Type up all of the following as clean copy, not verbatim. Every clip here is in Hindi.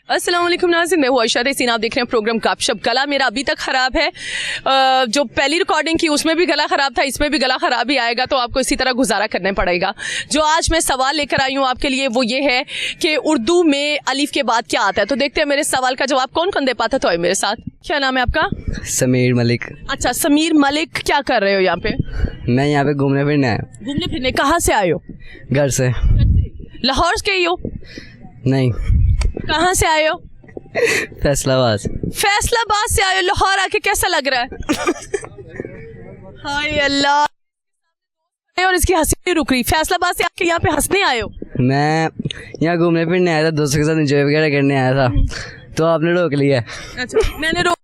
अस्सलाम वालेकुम नाज़रीन, मैं हूँ आयशा रईसीन। आप देख रहे हैं प्रोग्राम गपशप। गला मेरा अभी तक ख़राब है, जो पहली रिकॉर्डिंग की उसमें भी गला ख़राब था, इसमें भी गला ख़राब ही आएगा, तो आपको इसी तरह गुजारा करना पड़ेगा। जो आज मैं सवाल लेकर आई हूँ आपके लिए वो ये है कि उर्दू में अलिफ के बाद क्या आता है। तो देखते हैं मेरे सवाल का जवाब कौन कौन दे पाता। तो मेरे साथ, क्या नाम है आपका? समीर मलिक। अच्छा समीर मलिक, क्या कर रहे हो यहाँ पे? मैं यहाँ पे घूमने फिरने आया। घूमने फिरने? कहाँ से आए हो? घर से। लाहौर के ही हो? नहीं। कहाँ से आए हो? फैसलाबाद। फैसलाबाद से आए हो? लाहौर आके कैसा लग रहा है? हाय अल्लाह, और इसकी हंसी नहीं रुक रही। फैसलाबाद से आके यहाँ पे हंसने आए हो? मैं यहाँ घूमने फिरने आया था, दोस्तों के साथ एंजॉय वगैरह करने आया था, तो आपने रोक लिया। अच्छा मैंने रोक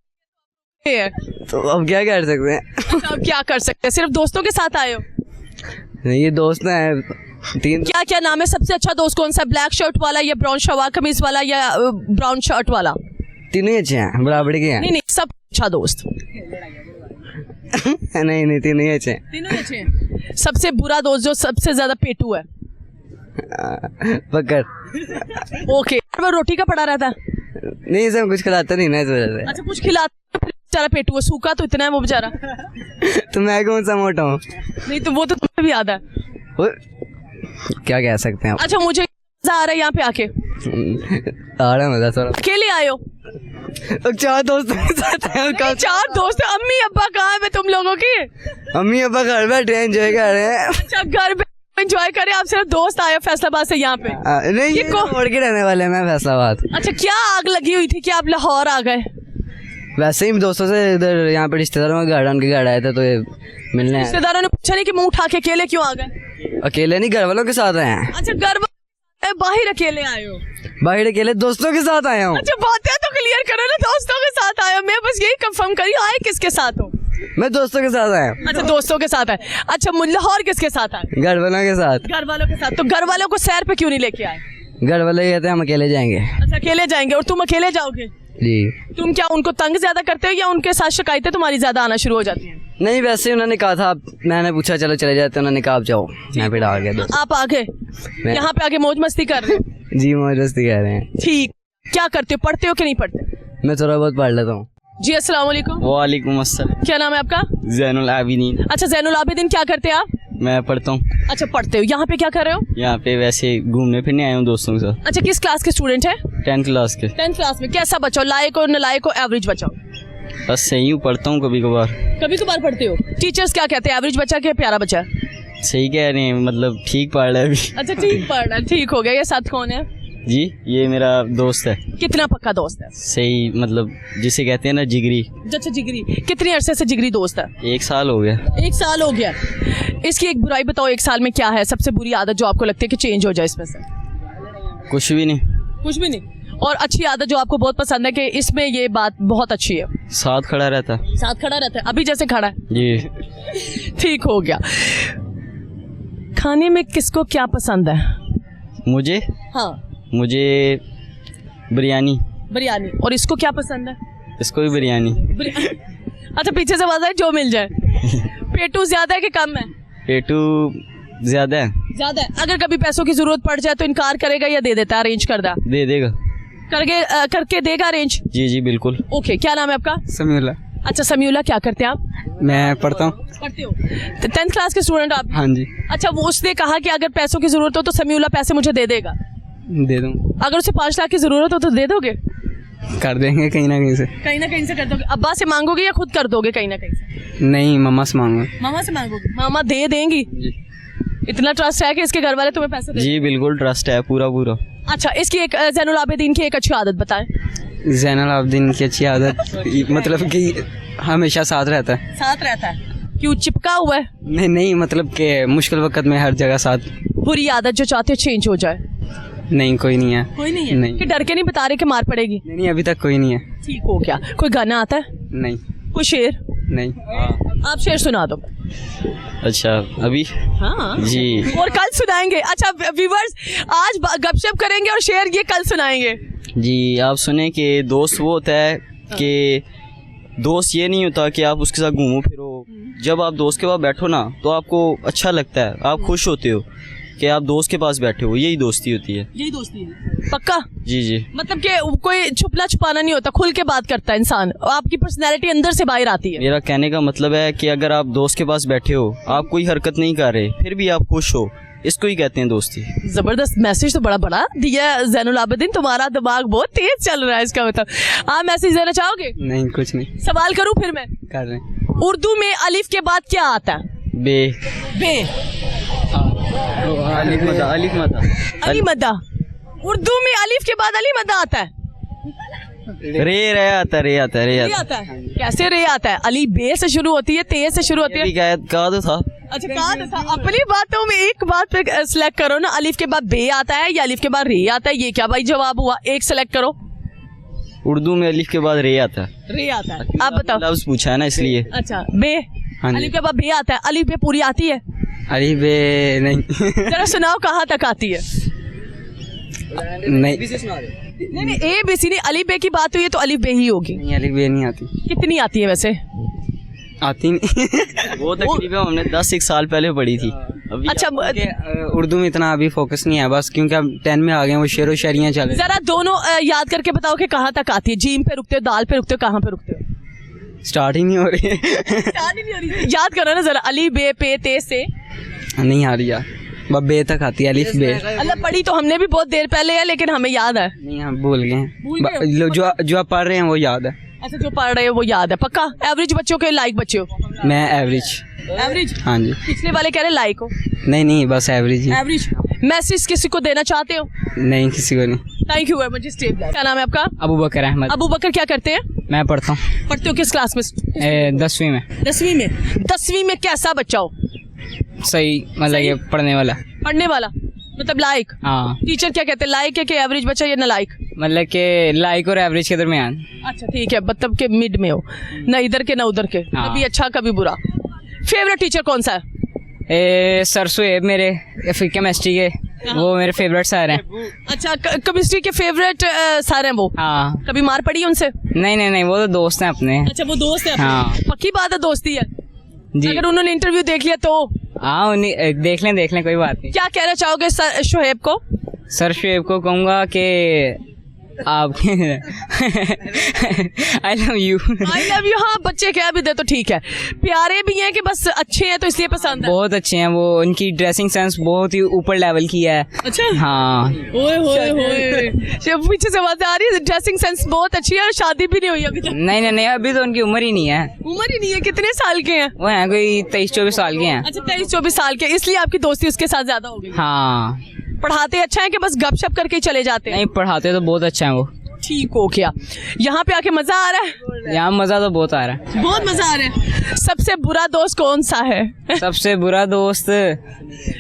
है, तो अब क्या कर सकते हैं? अच्छा, अब क्या कर सकते हैं? सिर्फ दोस्तों के साथ आए हो? नहीं, ये दोस्त हैं तीन। क्या क्या नाम है? सबसे अच्छा दोस्त कौन सा? ब्लैक शर्ट वाला या ब्राउन शलवार कमीज वाला या ब्राउन शर्ट वाला? तीनों ही अच्छे हैं, बराबर के हैं। नहीं, सब अच्छा दोस्त। नहीं, तीनों ही अच्छे हैं। तीनों ही अच्छे हैं। सबसे बुरा दोस्त जो सबसे ज्यादा पेटू है? पकड़। ओके, वो रोटी का पड़ा रहता है? नहीं, सब कुछ खिलाता नहीं ना इस वजह से। अच्छा, कुछ खिलाता बेचारा पेटू है, सूखा तो इतना है वो बेचारा। तो मैं कौन सा मोटा हूँ? नहीं तो वो तो तुम्हें भी याद है। क्या कह सकते हैं आप? अच्छा, मुझे मजा आ रहा है यहाँ पे आके। आ रहा है मजा थोड़ा। अकेले आए हो? चार दोस्तों के साथ आए हो। चार दोस्त? अम्मी अब्बा कहाँ है तुम लोगों की? अम्मी अब्बा घर बैठे हैं, एंजॉय कर रहे हैं। अच्छा, घर पे एंजॉय करें, आप सिर्फ दोस्त आए हो फैसलाबाद से यहाँ पे? नहीं, ये छोड़ के रहने वाले हैं, मैं फैसलाबाद। अच्छा, क्या आग लगी हुई थी कि आप लाहौर आ गए? वैसे ही दोस्तों से इधर यहाँ पे रिश्तेदारों का घर, उनके घर आए थे, तो ये मिलने आए। रिश्तेदारों ने पूछा नहीं कि मुंह उठा के अकेले क्यों आ गए? अकेले नहीं, घर वालों के साथ आए हैं। अच्छा, घर बाहर अकेले आए हो? बाहर अकेले दोस्तों के साथ आया हूँ। अच्छा, बातें तो क्लियर करो ना, दोस्तों के साथ आए हो। मैं बस यही कंफर्म करी, आए किसके साथ हो? मैं दोस्तों के साथ आया हूँ। अच्छा, दोस्तों के साथ आए। अच्छा, लाहौर किसके साथ आए? घर वालों के साथ। घर वालों के साथ। तो घर वालों को सैर पे क्यों नहीं लेके आए? घर वाले कहते हैं हम अकेले जाएंगे। अच्छा, अकेले जाएंगे। और तुम अकेले जाओगे? जी। तुम क्या उनको तंग ज्यादा करते हो या उनके साथ शिकायतें तुम्हारी ज्यादा आना शुरू हो जाती हैं? नहीं, वैसे ही उन्होंने कहा था, मैंने पूछा चलो चले जाते, उन्होंने कहा आप जाओ, मैं फिर आ गया। आप आ गए यहाँ पे आके मौज मस्ती कर रहे हो? जी, मौज मस्ती कर रहे हैं। ठीक। क्या करते हो, पढ़ते हो कि नहीं पढ़ते? मैं थोड़ा बहुत पढ़ लेता हूँ। जी, अस्सलाम वालेकुम। वालेकुम अस्सलाम। क्या नाम है आपका? ज़ैनुल आबिदीन। अच्छा, ज़ैनुल आबिदीन, क्या करते हैं आप? मैं पढ़ता हूँ। अच्छा, पढ़ते हो। यहाँ पे क्या कर रहे हो? यहाँ पे वैसे घूमने फिरने आया हूँ दोस्तों के साथ। अच्छा, किस क्लास के स्टूडेंट है? 10th क्लास के। 10th क्लास में। कैसा बच्चा हो? लायक हो, नलायक हो, एवरेज बच्चा हो? बस सही हूँ, पढ़ता हूँ कभी कभार। कभी कभार पढ़ते हो? टीचर्स क्या कहते हैं, एवरेज बच्चा क्या प्यारा बच्चा है? सही कह रहे हैं, मतलब ठीक पढ़ रहा है अभी। अच्छा, ठीक पढ़ रहा है। ठीक हो गया। ये साथ कौन है? जी, ये मेरा दोस्त है। कितना पक्का दोस्त है? सही, मतलब जिसे कहते हैं ना जिगरी। अच्छा, जिगरी। कितने अरसे से जिगरी दोस्त है? 1 साल हो गया। 1 साल हो गया। इसकी एक बुराई बताओ, 1 साल में क्या है सबसे बुरी आदत जो आपको लगती है कि चेंज हो जाए इसमें से? कुछ भी नहीं। कुछ भी नहीं। और अच्छी आदत जो आपको बहुत पसंद है कि इसमें ये बात बहुत अच्छी है? साथ खड़ा रहता। साथ खड़ा रहता है, अभी जैसे खड़ा है। जी। ठीक हो गया। खाने में किसको क्या पसंद है? मुझे? हाँ, मुझे बिरयानी। बिरयानी। और इसको क्या पसंद है? इसको भी बिरयानी। अच्छा, पीछे से आवाज है जो मिल जाए। पेटू ज्यादा है कि कम है? पेटू ज्यादा है। ज्यादा है। अगर कभी पैसों की जरूरत पड़ जाए तो इनकार करेगा या दे देता है, अरेंज कर दा? दे देगा। करके देगा अरेंज? जी जी बिल्कुल। ओके, क्या नाम है आपका? समीउल्ला। अच्छा, समीउल्ला, क्या करते हैं आप? मैं पढ़ता हूँ। पढ़ते हो? 10th क्लास के स्टूडेंट आप? हाँ जी। अच्छा, वो उसने कहा कि अगर पैसों की जरूरत हो तो समीउल्ला पैसे मुझे दे देगा? दे दूँ। अगर उसे 5 लाख की जरूरत हो तो दे दोगे? कर देंगे कहीं ना कहीं से। कहीं ना कहीं से कर दोगे। अब्बा से मांगोगे या खुद कर दोगे कहीं ना कहीं से? नहीं, मम्मा से मांगो। मामा से मांगोगे? मामा दे देंगी? इतना ट्रस्ट है कि इसके घर वाले तुम्हें पैसे दे? जी बिल्कुल, ट्रस्ट है पूरा पूरा। अच्छा, इसकी एक ज़ैनुल आबिदीन की एक अच्छी आदत बताएं। ज़ैनुल आबिदीन की अच्छी आदत मतलब कि हमेशा साथ रहता है। साथ रहता है? क्यों, चिपका हुआ है? नहीं, मतलब कि मुश्किल वक्त में हर जगह साथ। बुरी आदत जो चाहते हो चेंज हो जाए? नहीं, कोई नहीं है। कोई नहीं है? नहीं। कि डर के नहीं बता रहे कि मार पड़ेगी? नहीं, अभी तक कोई नहीं है। ठीक हो गया। कोई गाना आता है? नहीं। कोई शेर? नहीं। आप शेर सुना दो। अच्छा, अभी? हाँ जी। और कल सुनाएंगे? अच्छा व्यूवर्स, आज गपशप करेंगे और शेर ये कल सुनाएंगे। जी, आप सुने कि दोस्त वो होता है कि दोस्त ये नहीं होता कि आप उसके साथ घूमो फिरो। जब आप दोस्त के पास बैठो ना तो आपको अच्छा लगता है, आप खुश होते हो। कि आप दोस्त के पास बैठे हो, यही दोस्ती होती है। यही दोस्ती है पक्का। जी जी। मतलब कि कोई छुपना छुपाना नहीं होता, खुल के बात करता है इंसान और आपकी पर्सनैलिटी अंदर से बाहर आती है। मेरा कहने का मतलब है कि अगर आप दोस्त के पास बैठे हो, आप कोई हरकत नहीं कर रहे, फिर भी आप खुश हो, इसको ही कहते हैं दोस्ती। जबरदस्त मैसेज तो बड़ा बड़ा दिया है ज़ैनुल आबिदीन, तुम्हारा दिमाग बहुत तेज चल रहा है इसका मतलब। आप मैसेज देना चाहोगे? नहीं कुछ नहीं सवाल करूं फिर मैं? कर रहे हैं। उर्दू में अलिफ के बाद क्या आता है? बे। बे। अलिफ मदा, अलिफ मदा। अली मद्दा। उर्दू में अलिफ के बाद अली मद्दा आता है। रे आता है, रे आता है, रे रे आता है। कैसे रे आता है? अली बे से शुरू होती है, ते से शुरू होती है। कहा तो था। अच्छा कहा था। अपनी बातों में एक बात पे सिलेक्ट करो ना, अलिफ के बाद बे आता है या अलिफ के बाद रे आता है, ये क्या भाई जवाब हुआ? एक सिलेक्ट करो। उर्दू में अलिफ के बाद रे आता है। रे आता है, आप बताओ। लफ्ज पूछा है ना इसलिए। अच्छा बे। अलिफ के बाद बे आता है, अलिफ बे पूरी आती है? अली बे नहीं जरा सुनाओ कहाँ तक आती है? नहीं नहीं ए बी सी नहीं, अलिफ बे की बात हुई है तो अलिफ बे ही होगी। नहीं अली बे नहीं आती। कितनी आती है वैसे? आती नहीं वो तकरीबन हमने 10 साल पहले पढ़ी थी। अभी अच्छा उर्दू में इतना अभी फोकस नहीं है बस, क्योंकि अब 10 में आ गए, वो शेर व शायरियाँ चले। जरा दोनों याद करके बताओ कि कहाँ तक आती है। जीम पे रुकते हो, दाल पे रुकते हो, कहाँ पे रुकते हो? स्टार्ट ही नहीं हो रही है याद ही नहीं हो रही। याद करो ना जरा। अली बे पे ते से नहीं आ रही यार, बस बे तक आती है, अलिफ बे। अल्लाह पढ़ी तो हमने भी बहुत देर पहले है, लेकिन हमें याद है। नहीं हम भूल गए भूल गए हैं। जो आप पढ़ रहे हैं वो याद है। अच्छा जो पढ़ रहे हो वो याद है पक्का? एवरेज बच्चों के लाइक बच्चे हो? मैं एवरेज। एवरेज? हाँ जी। पिछले वाले कह रहे लाइक हो। नहीं नहीं बस एवरेज ही। एवरेज। मैसेज किसी को देना चाहते हो? नहीं किसी को नहीं। Thank you very much. क्या नाम है आपका? अबू बकर अहमद। अबू बकर क्या करते हैं? मैं पढ़ता हूँ। पढ़ते हो किस क्लास में? 10वीं में। 10वीं में। 10वीं में कैसा बच्चा हो? सही मतलब ये पढ़ने वाला। पढ़ने वाला मतलब लाइक? हाँ। टीचर क्या कहते हैं, लाइक है कि एवरेज बच्चा या नालायक? मतलब के लाइक और एवरेज के दरमियान। अच्छा ठीक है, मतलब के मिड में हो, ना इधर के ना उधर के, हाँ। कभी अच्छा कभी बुरा। फेवरेट टीचर कौन सा है? सर सुहेब मेरे केमिस्ट्री के, वो मेरे फेवरेट सर हैं। अच्छा केमिस्ट्री के फेवरेट सर हैं वो? हाँ। कभी मार पड़ी उनसे? नहीं वो तो दोस्त हैं अपने। अच्छा वो दोस्त है? हाँ। पक्की बात है दोस्ती है जी। अगर उन्होंने इंटरव्यू देख लिया तो? हाँ उन्हीं देख लें कोई बात नहीं। क्या कहना चाहोगे सर शोहेब को? सर शुएब को कहूँगा कि आप I love you. I love you. हाँ बच्चे कह भी दे तो ठीक है, प्यारे भी हैं कि बस अच्छे हैं तो इसलिए पसंद है? बहुत अच्छे हैं वो, उनकी ड्रेसिंग सेंस बहुत ही ऊपर लेवल की है। अच्छा। हाँ। ओए होए होए, जब पीछे से आवाज आ रही है, ड्रेसिंग सेंस बहुत अच्छी है और शादी भी नहीं हुई अभी तक? नहीं अभी तो उनकी उम्र ही नहीं है। उम्र ही नहीं है? कितने साल के हैं वो हैं कोई 23-24 साल के हैं। अच्छा 23-24 साल के, इसलिए आपकी दोस्ती उसके साथ ज्यादा हो गई? हाँ। पढ़ाते अच्छा है कि बस गपशप करके ही चले जाते हैं? नहीं पढ़ाते तो बहुत अच्छा है वो। ठीक हो गया। यहाँ पे आके मजा आ रहा है? यहाँ मजा तो बहुत आ रहा है। बहुत मजा आ रहा है। सबसे बुरा दोस्त कौन सा है? सबसे बुरा दोस्त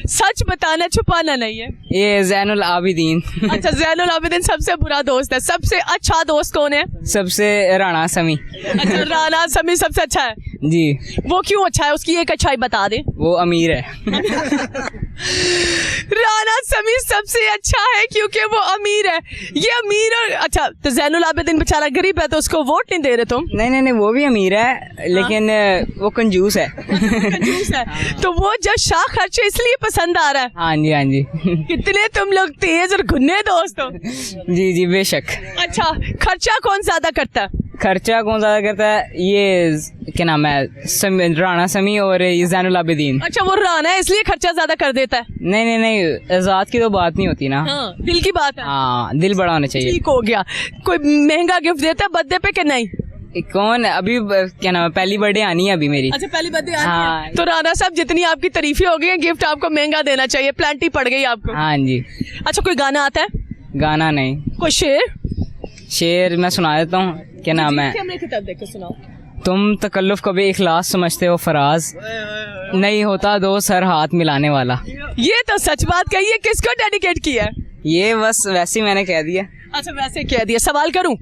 सच बताना, छुपाना नहीं है। ये ज़ैनुल आबिदीन। अच्छा ज़ैनुल आबिदीन सबसे बुरा दोस्त है। सबसे अच्छा दोस्त कौन है? सबसे राणा समी। अच्छा राना समी सबसे अच्छा है जी। वो क्यों अच्छा है? उसकी एक अच्छाई बता दे। वो अमीर है। राना समी सबसे अच्छा है क्योंकि वो अमीर है। ये अमीर और अच्छा, तो ज़ैनुल आबिदीन बेचारा गरीब है तो उसको वोट नहीं दे रहे तुम? नहीं वो भी अमीर है लेकिन वो कंजूस है। कंजूस है तो वो जो शाह खर्चे इसलिए पसंद आ रहा है। हाँ जी। कितने तुम लोग तेज और घुन्ने दोस्त हो। जी बेशक। अच्छा खर्चा कौन ज्यादा करता है? खर्चा कौन ज्यादा करता है? ये क्या नाम है, राणा समी और ये ज़ैनुल आबिदीन। अच्छा वो राना है इसलिए खर्चा ज्यादा कर देता है? नहीं आजाद की तो बात नहीं होती ना। हाँ, दिल की बात है। हाँ दिल बड़ा होना चाहिए। ठीक हो गया। कोई महंगा गिफ्ट देता है बर्थडे पे कि नहीं? कौन अभी क्या नाम है, पहली बर्थडे आनी है अभी मेरी। अच्छा पहली बर्थडे हाँ। है तो राना साहब जितनी आपकी तारीफें हो गई हैं, गिफ्ट आपको महंगा देना चाहिए, प्लांटी पड़ गई आपको। हाँ जी। अच्छा कोई गाना आता है? गाना नहीं, कोई शेर? शेर मैं सुना देता हूँ। क्या नाम है, कैमरे की तरफ देख के सुनाओ। तुम तकल्लुफ को भी इखलास समझते हो फराज, नहीं होता दो सर हाथ मिलाने वाला। ये तो सच बात कही है। किसको डेडिकेट किया है? ये बस वैसे ही मैंने कह दिया। अच्छा वैसे कह दिया। सवाल करूं?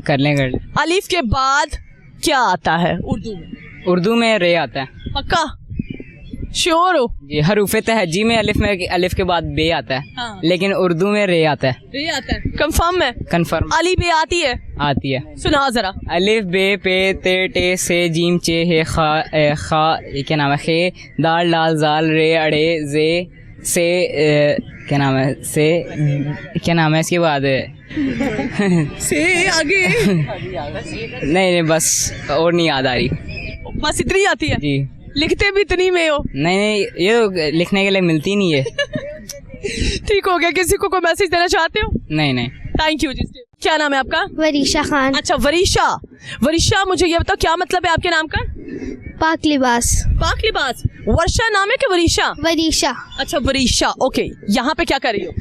कर लें। अलिफ के बाद क्या आता है उर्दू में? उर्दू में रे आता है। पक्का श्योर हो? जी। हरूफ तहजी में अलिफ के बाद बे आता है। हाँ। लेकिन उर्दू में रे आता है। रे आता है? कंफर्म है? कंफर्म। अली बे आती है? आती है। सुना जरा। अलिफ बे पे ते टे से जीम चे हे खा ये क्या नाम है, खे दाल लाल जाल रे अड़े जे से क्या नाम है से क्या नाम है इसके बाद से आगे नहीं बस और नहीं याद आ रही बस इतनी आती है। जी लिखते भी इतनी में हो। नहीं ये तो लिखने के लिए मिलती नहीं है। ठीक हो गया। किसी को कोई मैसेज देना चाहते हो? नहीं थैंक यू जी। क्या नाम है आपका? वरीशा खान। अच्छा वरीशा। वरीशा मुझे ये बताओ क्या मतलब है आपके नाम का? पाक लिबास। पाक लिबास। वर्षा नाम है कि वरीशा? वरीशा। अच्छा वरीशा। ओके यहाँ पे क्या कर रही हो?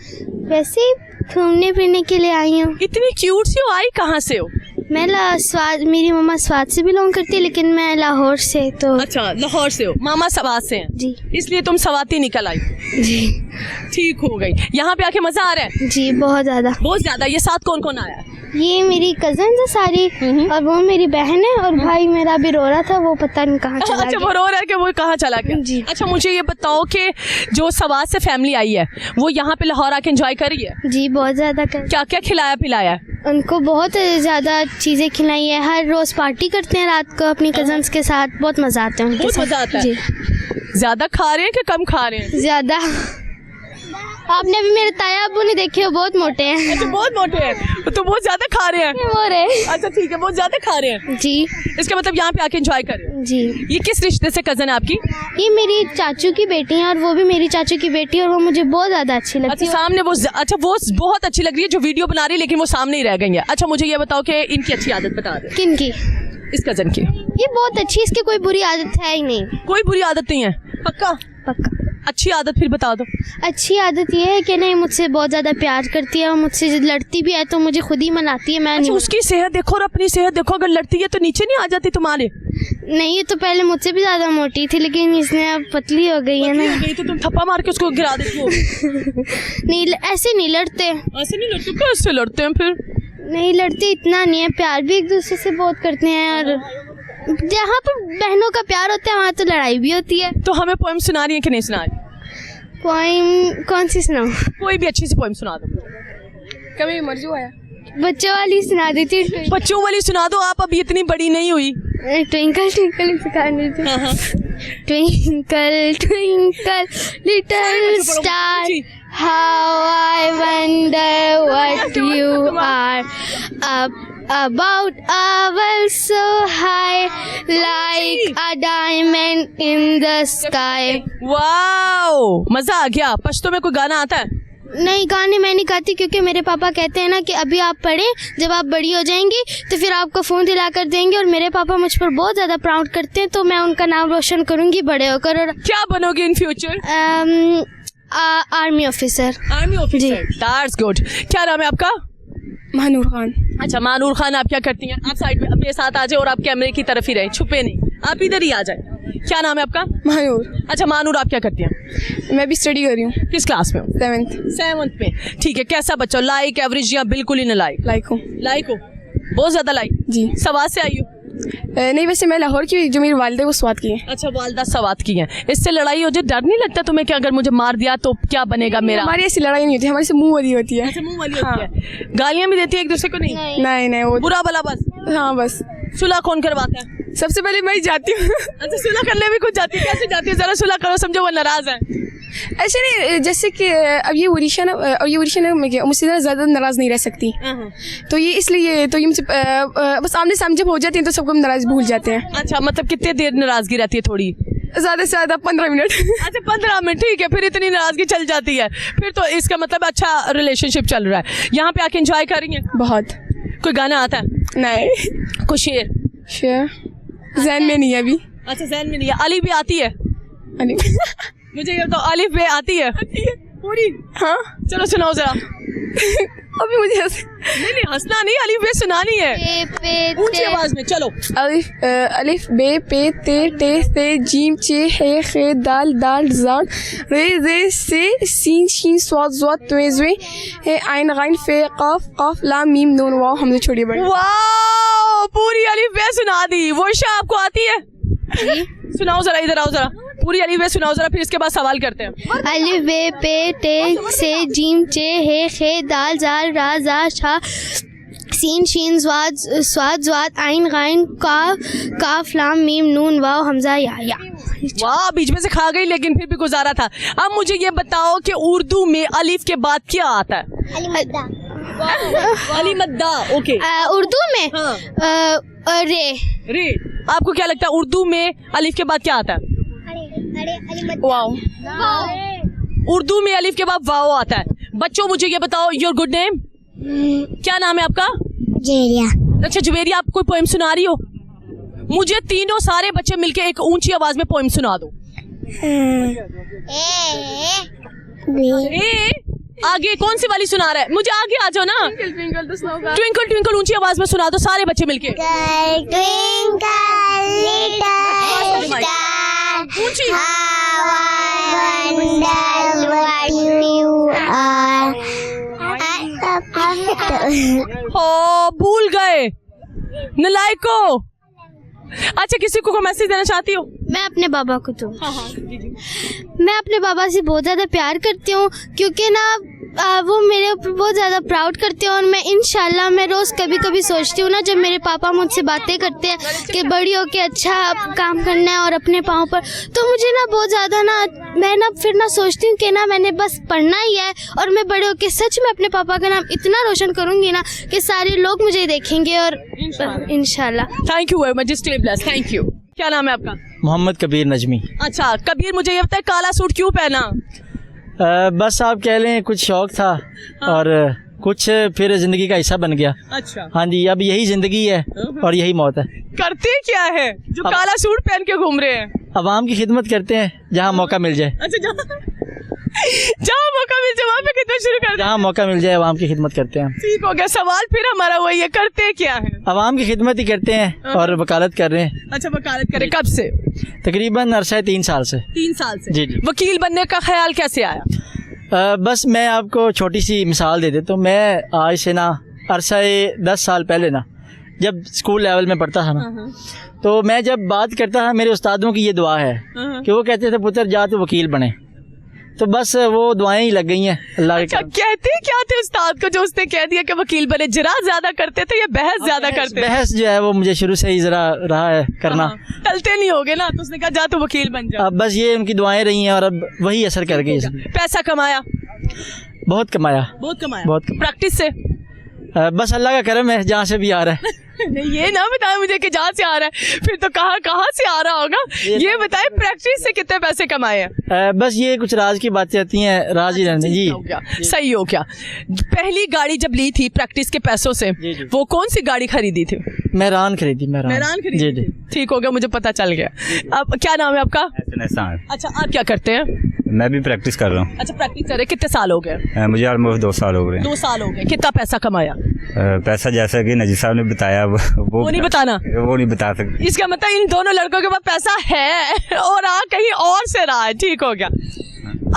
वैसे ही घूमने फिरने के लिए आई हूँ। इतनी क्यूट सी हो, आई कहाँ से हो? मैं स्वाद मेरी मम्मा स्वाद से बिलोंग करती है लेकिन मैं लाहौर से तो। अच्छा लाहौर से हो, मामा सवात से हैं। जी इसलिए तुम सवाती निकल आई। जी ठीक हो गई। यहाँ पे आके मजा आ रहा है? जी बहुत ज़्यादा। बहुत ज्यादा। ये साथ कौन कौन आया है? ये मेरी कजन है सारी और वो मेरी बहन है और भाई मेरा भी रो रहा था, वो पता नहीं कहाँ चला अच्छा गया। वो रो रहा है कि वो कहाँ चला गया? जी। अच्छा मुझे ये बताओ कि जो सवात से फैमिली आई है वो यहाँ पे लाहौर आके एंजॉय कर रही है? जी बहुत ज़्यादा कर। क्या क्या खिलाया पिलाया है? उनको बहुत ज़्यादा चीज़ें खिलाई है, हर रोज़ पार्टी करते हैं रात को अपनी कजन्स के साथ, बहुत मज़ा आता है उनके बहुत साथ। मजा आता है। जी ज्यादा खा रहे हैं कि कम खा रहे हैं? ज़्यादा। आपने भी मेरे ताया अब्बू ने देखे हो, बहुत मोटे हैं। अच्छा बहुत मोटे हैं तो बहुत ज्यादा खा रहे हैं। वो रहे। अच्छा ठीक है, बहुत ज्यादा खा रहे हैं। जी इसका मतलब यहाँ पे आके एंजॉय कर रहे हो। जी। ये किस रिश्ते से कजन है आपकी? ये मेरी चाचू की बेटी है और वो भी मेरी चाचू की बेटी है और वो मुझे बहुत ज़्यादा अच्छी लगती अच्छा है। सामने वो अच्छा वो बहुत अच्छी लग रही है जो वीडियो बना रही है, लेकिन वो सामने ही रह गई है। अच्छा मुझे ये बताओ कि इनकी अच्छी आदत बता दे। किन की? इस कजन की। ये बहुत अच्छी, इसकी कोई बुरी आदत है ही नहीं। कोई बुरी आदत नहीं है? पक्का? पक्का। अच्छी आदत फिर बता दो। अच्छी आदत ये है कि नहीं, मुझसे बहुत ज़्यादा प्यार करती है और मुझसे लड़ती भी है तो मुझे खुद ही मनाती है। मैं अच्छा नहीं उसकी सेहत देखो और अपनी सेहत देखो, अगर लड़ती है तो नीचे नहीं आ जाती तुम्हारे? नहीं, ये तो पहले मुझसे भी ज़्यादा मोटी थी लेकिन इसने अब पतली हो गई है ना। तो तुम थप्पा मार के उसको गिरा देती हो? नहीं ऐसे नहीं लड़ते। ऐसे नहीं लड़ते? कैसे लड़ते हैं फिर? नहीं लड़ते इतना नहीं है, प्यार भी एक दूसरे से बहुत करते हैं और जहाँ पर बहनों का प्यार होता है वहाँ तो लड़ाई भी होती है। तो हमें पोएम सुना रही है कि नहीं सुना रही? पोइम कौन सी सुनाऊँ? कोई भी अच्छी सी पोएम सुना दो। कभी मर्जी आया बच्चों वाली सुना देती हूँ। बच्चों वाली सुना दो, आप अभी इतनी बड़ी नहीं हुई। ट्विंकल ट्विंकल सिखा देती। Twinkle twinkle little star how I wonder what you are up about a world so high like a diamond in the sky। Wow मजा आ गया। पश्तो में कोई गाना आता है? नहीं गाने मैं नहीं गाती क्योंकि मेरे पापा कहते हैं ना कि अभी आप पढ़ें, जब आप बड़ी हो जाएंगी तो फिर आपको फ़ोन दिला कर देंगे और मेरे पापा मुझ पर बहुत ज़्यादा प्राउड करते हैं तो मैं उनका नाम रोशन करूँगी बड़े होकर। और क्या बनोगे in future? Army officer. Army officer. That's good. क्या नाम है आपका? महानूर खान। अच्छा महानूर खान, आप क्या करती हैं? आप साइड में अपने साथ आ जाए और आप कैमरे की तरफ ही रहे, छुपे नहीं, आप इधर ही आ जाए। क्या नाम है आपका? महानूर। अच्छा महानूर, आप क्या करती हैं? मैं भी स्टडी कर रही हूँ। किस क्लास में हो? 7th में। ठीक है। कैसा बच्चा, लाइक, एवरेज या बिल्कुल ही नालायक? लाइक हूँ। लाइक हो? बहुत ज्यादा लाइक? जी। सवात से आई हो? नहीं वैसे मैं लाहौर की, जो मेरी वालिदा है वो स्वात की है। अच्छा वालदा सवात की है। इससे लड़ाई हो जाए, डर नहीं लगता तुम्हें कि अगर मुझे मार दिया तो क्या बनेगा मेरा? हमारी ऐसी लड़ाई नहीं होती, हमारी से मुंह वाली होती है। अच्छा मुंह वाली होती है। गालियां भी देती है एक दूसरे को? नहीं नहीं वो बुरा भला बस। हाँ बस। सुलह कौन करवाता है? सबसे पहले मैं ही जाती हूँ। अच्छा सुलह करने भी खुद जाती है? कैसे जाती है? जरा सुलह करो, समझो वो नाराज है। ऐसे नहीं, जैसे कि अब ये उड़ीसा ना मुझसे ज़्यादा नाराज़ नहीं रह सकती तो ये इसलिए तो ये मुझसे बस आमने सामने जब हो जाती है तो सबको नाराज़ भूल जाते हैं। अच्छा मतलब कितने देर नाराजगी रहती है? थोड़ी ज़्यादा से ज़्यादा 15 मिनट। अच्छा 15 मिनट, ठीक है। फिर इतनी नाराजगी चल जाती है, फिर तो इसका मतलब अच्छा रिलेशनशिप चल रहा है। यहाँ पे आके एंजॉय कर रही हैं? बहुत। कोई गाना आता है? नहीं। कोई शेर? ज़हन में नहीं है अभी। अच्छा जहन में नहीं है। अली भी आती है? मुझे ये बताओ, अलिफ बे आती है? पूरी? हाँ। चलो सुनाओ जरा। अभी मुझे नहीं हंसना नहीं, अलिफ बे सुनानी है ऊंची आवाज में। चलो। अलिफ बे पे ते टे से जीम चे हे खे दाल दाल जान रे रे से सीन शीन स्वाद स्वाद त्वे ज्वे हे आइन गाइन फे काफ काफ लाम मीम नून वाव हमने छोड़ी बड़ी। वाओ पूरी अलिफ बे सुना दी। वर्षा आपको आती है? सुनाओ जरा, इधर आओ जरा, पूरी अलिफ बे सुनाओ जरा, फिर इसके बाद सवाल करते हैं। अलिफ बे पे टे से जीम चे हे खे दाल जाल रा जा शा सीन शीन स्वाद स्वाद आइन गाइन काफ लाम मीम नून वाव हमजा या। वाह, बीच में से खा गई लेकिन फिर भी गुजारा था। अब मुझे ये बताओ कि उर्दू में अलिफ के बाद क्या आता है? अली मद्दा। ओके। उर्दू में हाँ। रे। रे। आपको क्या लगता है उर्दू में अलिफ के बाद क्या आता है? वाव। उर्दू में अलिफ के बाद वाव आता है। बच्चों मुझे ये बताओ, योर गुड नेम, क्या नाम है आपका? जेरिया। अच्छा जुवेरिया, आप कोई पोएम सुना रही हो? मुझे तीनों सारे बच्चे मिलके एक ऊंची आवाज में पोएम सुना दो। ए, आगे कौन सी वाली सुना रहा है? मुझे आगे आ जाओ ना। ट्विंकल ट्विंकल ऊंची आवाज में सुना दो सारे बच्चे मिलके। ऊंची। ओ भूल गए नलायको। अच्छा, किसी को मैसेज देना चाहती हो? मैं अपने बाबा को तो मैं अपने बाबा से बहुत ज़्यादा प्यार करती हूँ, क्योंकि ना वो मेरे ऊपर बहुत ज़्यादा प्राउड करते हैं। और मैं इंशाल्लाह मैं रोज़ कभी कभी सोचती हूँ ना, जब मेरे पापा मुझसे बातें करते हैं कि बड़ी हो के अच्छा काम करना है और अपने पाँव पर, तो मुझे ना बहुत ज़्यादा ना मैं ना फिर ना सोचती हूँ कि ना मैंने बस पढ़ना ही है और मैं बड़े होके सच में अपने पापा का नाम इतना रोशन करूँगी ना कि सारे लोग मुझे देखेंगे और इंशाल्लाह। Thank you very much, stay blessed. Thank you. क्या नाम है आपका? मोहम्मद कबीर नजमी। अच्छा कबीर, मुझे ये बताए काला सूट क्यों पहना? बस आप कह लें कुछ शौक था। हाँ। और कुछ फिर जिंदगी का हिस्सा बन गया। अच्छा। हाँ जी, अब यही जिंदगी है और यही मौत है। करते क्या है जो काला सूट पहन के घूम रहे हैं? अवाम की खिदमत करते हैं जहाँ मौका मिल जाए। अच्छा, जहाँ मौका मिल जाए वहाँ पे खिदमत शुरू कर दे। जहाँ मौका मिल जाए अवाम की खिदमत करते हैं। ठीक हो गया। सवाल फिर हमारा वही है, करते क्या है? अवाम की खिदमत ही करते हैं और वकालत कर रहे हैं। अच्छा, वकालत करे। कब से? तकरीबन अरसा 3 साल से। 3 साल से। जी जी। वकील बनने का ख्याल कैसे आया? बस मैं आपको छोटी सी मिसाल दे देता हूँ। मैं आज से ना अरसा 10 साल पहले ना, जब स्कूल लेवल में पढ़ता था ना, तो मैं जब बात करता था, मेरे उस्तादों की ये दुआ है कि वो कहते थे पुत्र जा तो वकील बने। तो बस वो दुआएं ही लग गई हैं अल्लाह के। अच्छा, कहते क्या थे उस्ताद को जो उसने कह दिया कि वकील बने? जरा ज्यादा करते थे या बहस ज्यादा करते? बहस जो है वो मुझे शुरू से ही जरा रहा है करना। टलते नहीं होगे ना, तो उसने कहा जा तो वकील बन जा। अब बस ये उनकी दुआएं रही हैं और अब वही असर कर गई। पैसा कमाया? बहुत कमाया। बहुत कमाया। बहुत प्रैक्टिस से? बस अल्लाह का करम है, जहाँ से भी आ रहा है। नहीं, ये ना बताए मुझे कि जहाँ से आ रहा है, फिर तो कहाँ से आ रहा होगा। ये बताए प्रैक्टिस से कितने पैसे कमाए हैं? बस ये कुछ राज की बातें आती हैं, राज ही रहने। जी, सही हो गया। पहली गाड़ी जब ली थी प्रैक्टिस के पैसों से, वो कौन सी गाड़ी खरीदी थी? मेहरान खरीदी। मेहरान खरीदी? जी जी। ठीक हो गया, मुझे पता चल गया। अब क्या नाम है आपका? अच्छा, आप क्या करते हैं? मैं भी प्रैक्टिस कर रहा हूँ। अच्छा, प्रैक्टिस कर रहे। कितने साल हो गए? मुझे ऑलमोस्ट 2 साल हो गए। 2 साल हो गए। कितना पैसा कमाया? पैसा जैसा कि नजीर साहब ने बताया वो नहीं बताना। वो नहीं बता सकते। इसका मतलब इन दोनों लड़कों के पास पैसा है और कहीं और से रहा है। ठीक हो गया।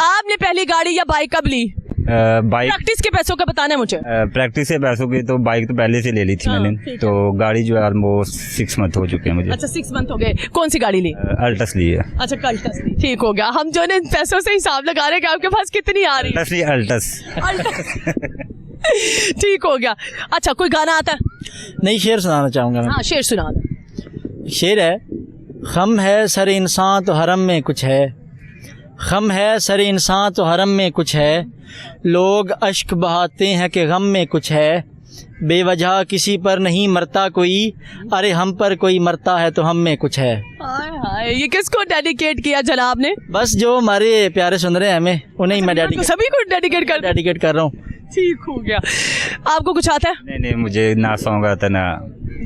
आपने पहली गाड़ी या बाइक कब ली? बाइक। प्रैक्टिस के पैसों का बताना है मुझे। प्रैक्टिस से पैसों की तो बाइक तो पहले से ले ली थी मैंने। तो गाड़ी जो है ऑलमोस्ट 6 मंथ हो चुके हैं मुझे। अच्छा, 6 मंथ हो गए। कौन सी गाड़ी ली? अल्टस ली है। अच्छा, कल्टस ली। ठीक हो गया। हम जो है पैसों से हिसाब लगा रहे हैं कि आपके पास कितनी आ रही है। अल्टस। ठीक हो गया। अच्छा, कोई गाना आता है? नहीं, शेर सुनाना चाहूँगा मैं। हाँ, शेर सुना दो। शेर है, खम है सर इंसान तो हरम में कुछ है, खम है सर इंसान तो हरम में कुछ है, लोग अश्क बहाते हैं कि गम में कुछ है, बेवजह किसी पर नहीं मरता कोई, अरे हम पर कोई मरता है तो हम में कुछ है। हाय हाय, ये किसको डेडिकेट किया जनाब ने? बस जो हमारे प्यारे सुन रहे हैं हमें, उन्हें मैं सभी को डेडिकेट कर रहा हूँ। ठीक हो गया। आपको कुछ आता है? नहीं, मुझे ना सॉन्ग आता ना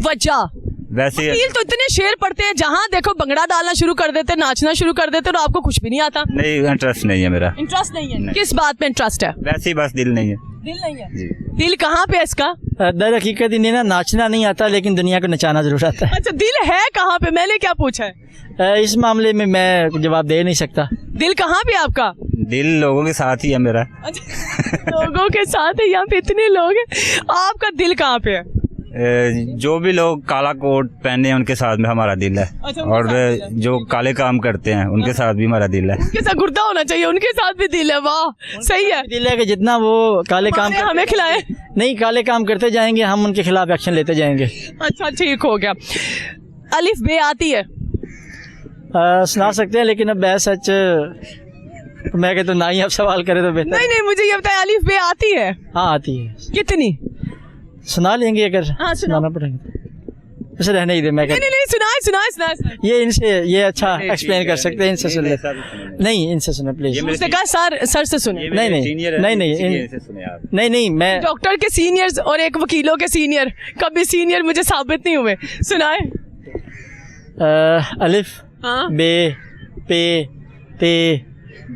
वजह। वैसे वकील तो इतने शेर पढ़ते हैं, जहाँ देखो भंगड़ा डालना शुरू कर देते, नाचना शुरू कर देते, तो आपको कुछ भी नहीं आता? नहीं, इंटरेस्ट नहीं है मेरा। इंटरेस्ट नहीं है? किस बात में इंटरेस्ट है? वैसे ही बस दिल नहीं है। दिल नहीं है? जी। दिल कहाँ पे है इसका? दर हकीकत इन्हें ना नाचना नहीं आता, लेकिन दुनिया को नचाना जरूर आता है। अच्छा, दिल है कहाँ पे? मैंने क्या पूछा है? इस मामले में मैं जवाब दे नहीं सकता। दिल कहाँ पे आपका? दिल लोगों के साथ ही है मेरा। लोगों के साथ है, यहाँ पे इतने लोग हैं। आपका दिल कहाँ पे है? जो भी लोग काला कोट पहने हैं उनके साथ में हमारा दिल है। अच्छा, और जो काले काम करते हैं उनके साथ भी हमारा दिल है। उनके साथ गुर्दा होना चाहिए, उनके साथ भी दिल है। वाह, सही है। दिल है कि जितना वो काले काम हमें खिलाए। नहीं, काले काम करते जाएंगे, हम उनके खिलाफ एक्शन लेते जाएंगे। अच्छा, ठीक हो गया। अलिफ बे आती है? सुना सकते हैं, लेकिन अब सच मैं कहता हूँ ना ही आप सवाल करें तो बेहतर। नहीं नहीं, मुझे ये बताए अलिफ बे आती है? हाँ आती है। कितनी? सुना लेंगे अगर हाँ, सुनाओ। सुनाना पड़ेगा तो। वैसे रहने ही दे, मैं नहीं कहता नहीं नहीं, सुनाए सुनाए सुनाए। ये इनसे ये अच्छा एक्सप्लेन कर सकते हैं, इनसे सुन ले। नहीं इनसे सुने प्लीज। उसने कहा सर से सुने। नहीं नहीं मैं डॉक्टर के सीनियर्स और एक वकीलों के सीनियर, कभी सीनियर मुझे साबित नहीं हुए। सुनाए। अलिफ हाँ बे पे ते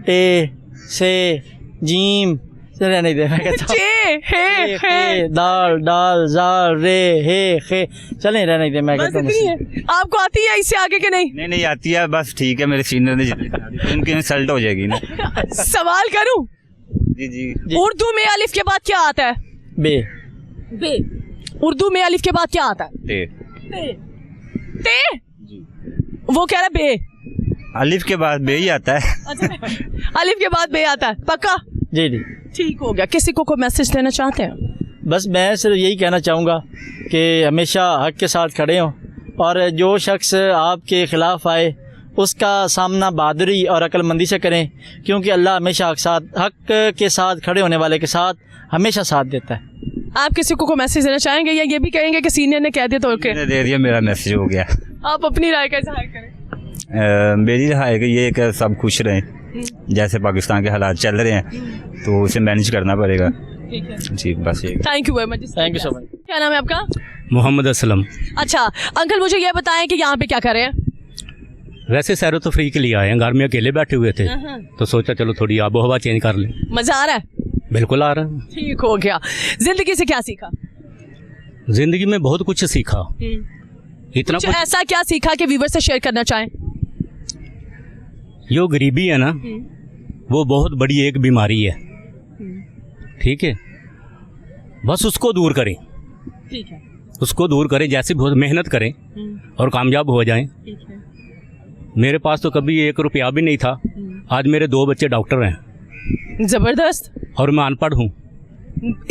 टे से जीम से रहने दे, मैं कहता हूँ चे हे दाल दाल जाल रे हे खे, चले रहने दे, मैं बस कहता हूँ इतनी मुझसे। है। आपको आती है इससे आगे के नहीं? नहीं नहीं आती है, बस ठीक है, मेरे सीनियर ने जितनी सुना दी, तो उनकी इंसल्ट हो जाएगी ना। सवाल करूं? जी जी। उर्दू में अलिफ के बाद क्या आता है? बे बे। उर्दू में अलिफ के बाद क्या आता है? ते। ते? वो कह रहा है बे। अलिफ के बाद बे ही आता है। अच्छा, अलिफ के बाद बे आता है, पक्का? जी जी। ठीक हो गया। किसी को मैसेज देना चाहते हैं? बस मैं सिर्फ यही कहना चाहूँगा कि हमेशा हक के साथ खड़े हों, और जो शख्स आपके ख़िलाफ़ आए उसका सामना बहादुरी और अक्लमंदी से करें, क्योंकि अल्लाह हमेशा हक के साथ खड़े होने वाले के साथ हमेशा साथ देता है। आप किसी को मैसेज देना चाहेंगे या ये भी कहेंगे कि सीनियर ने कह दिया तो ओके? मैंने दे दिया, मेरा मैसेज हो गया। आप अपनी राय का इज़हार करें। मेरी राय है कि ये कि सब खुश रहें, जैसे पाकिस्तान के हालात चल रहे हैं तो उसे मैनेज करना पड़ेगा। ठीक है, जी बस ये। Thank you very much. Thank you so much. क्या नाम है आपका? मोहम्मद असलम। अच्छा अंकल, मुझे ये बताएं कि यहाँ पे क्या कर रहे हैं? वैसे सैरो तफरी के लिए आए हैं, घर में अकेले बैठे हुए थे तो सोचा चलो थोड़ी आबो हवा चेंज कर लें। मजा आ रहा है? बिल्कुल आ रहा है। ठीक हो गया। जिंदगी से क्या सीखा? जिंदगी में बहुत कुछ सीखा। इतना कुछ कुछ ऐसा क्या सीखा कि व्यूअर से शेयर करना चाहें? जो गरीबी है ना वो बहुत बड़ी एक बीमारी है, ठीक है, बस उसको दूर करें। ठीक है, उसको दूर करें, जैसे बहुत मेहनत करें और कामयाब हो जाएं। ठीक है। मेरे पास तो कभी 1 रुपया भी नहीं था, आज मेरे 2 बच्चे डॉक्टर हैं जबरदस्त। और मैं अनपढ़ हूँ।